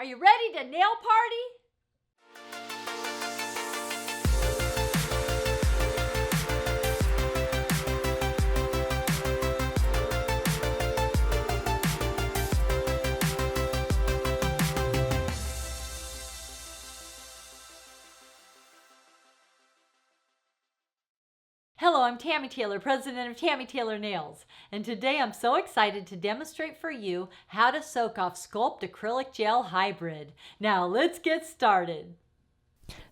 Are you ready to nail party? Hello, I'm Tammy Taylor, president of Tammy Taylor Nails, and today I'm so excited to demonstrate for you how to soak off Sculpt Acrylic Gel Hybrid. Now let's get started.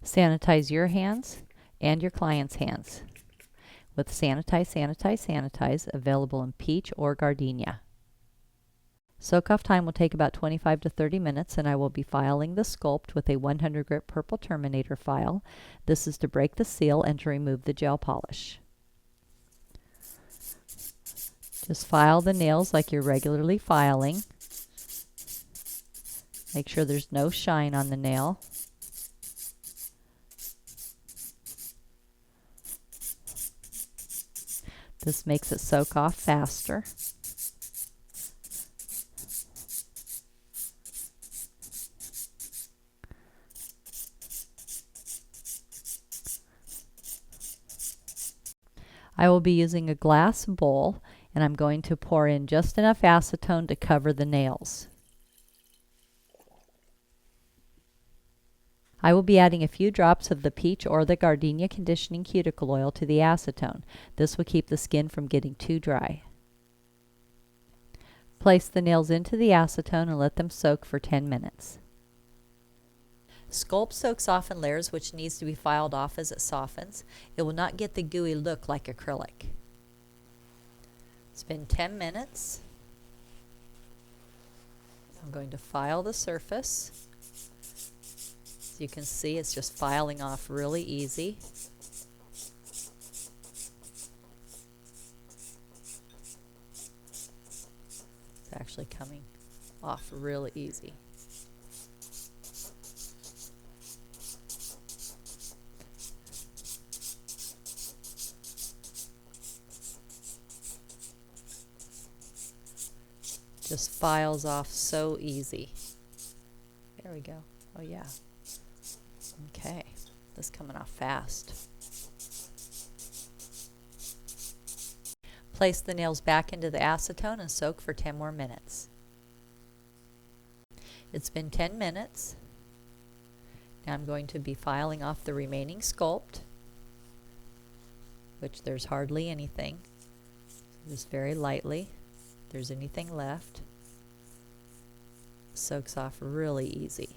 Sanitize your hands and your client's hands with Sanitize, available in peach or gardenia. Soak off time will take about 25 to 30 minutes, and I will be filing the Sculpt with a 100 grit purple Terminator file. This is to break the seal and to remove the gel polish. Just file the nails like you're regularly filing. Make sure there's no shine on the nail. This makes it soak off faster. I will be using a glass bowl, and I'm going to pour in just enough acetone to cover the nails. I will be adding a few drops of the peach or the gardenia conditioning cuticle oil to the acetone. This will keep the skin from getting too dry. Place the nails into the acetone and let them soak for 10 minutes. Sculpt soaks off in layers, which needs to be filed off as it softens. It will not get the gooey look like acrylic. It's been 10 minutes. I'm going to file the surface. As you can see, it's just filing off really easy. It's actually coming off really easy. Just files off so easy. There we go. Oh yeah. Okay, this is coming off fast. Place the nails back into the acetone and soak for 10 more minutes. It's been 10 minutes. Now I'm going to be filing off the remaining Sculpt, which there's hardly anything. Just very lightly. If there's anything left, soaks off really easy.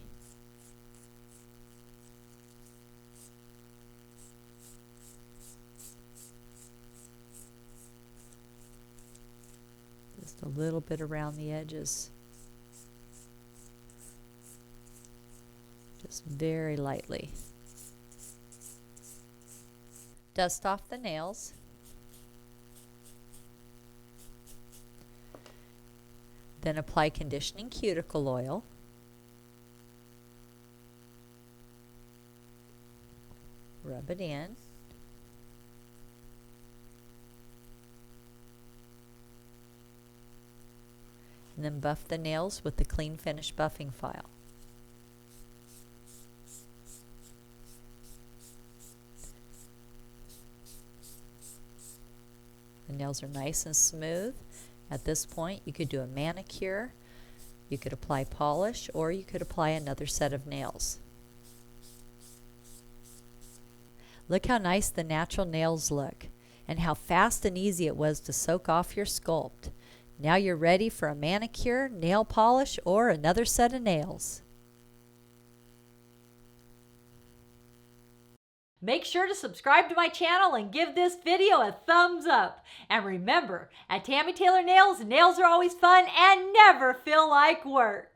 Just a little bit around the edges. Just very lightly. Dust off the nails. Then apply conditioning cuticle oil. Rub it in. And then buff the nails with the Clean Finish buffing file. The nails are nice and smooth. At this point, you could do a manicure, you could apply polish, or you could apply another set of nails. Look how nice the natural nails look, and how fast and easy it was to soak off your Sculpt. Now you're ready for a manicure, nail polish, or another set of nails. Make sure to subscribe to my channel and give this video a thumbs up. And remember, at Tammy Taylor Nails, nails are always fun and never feel like work.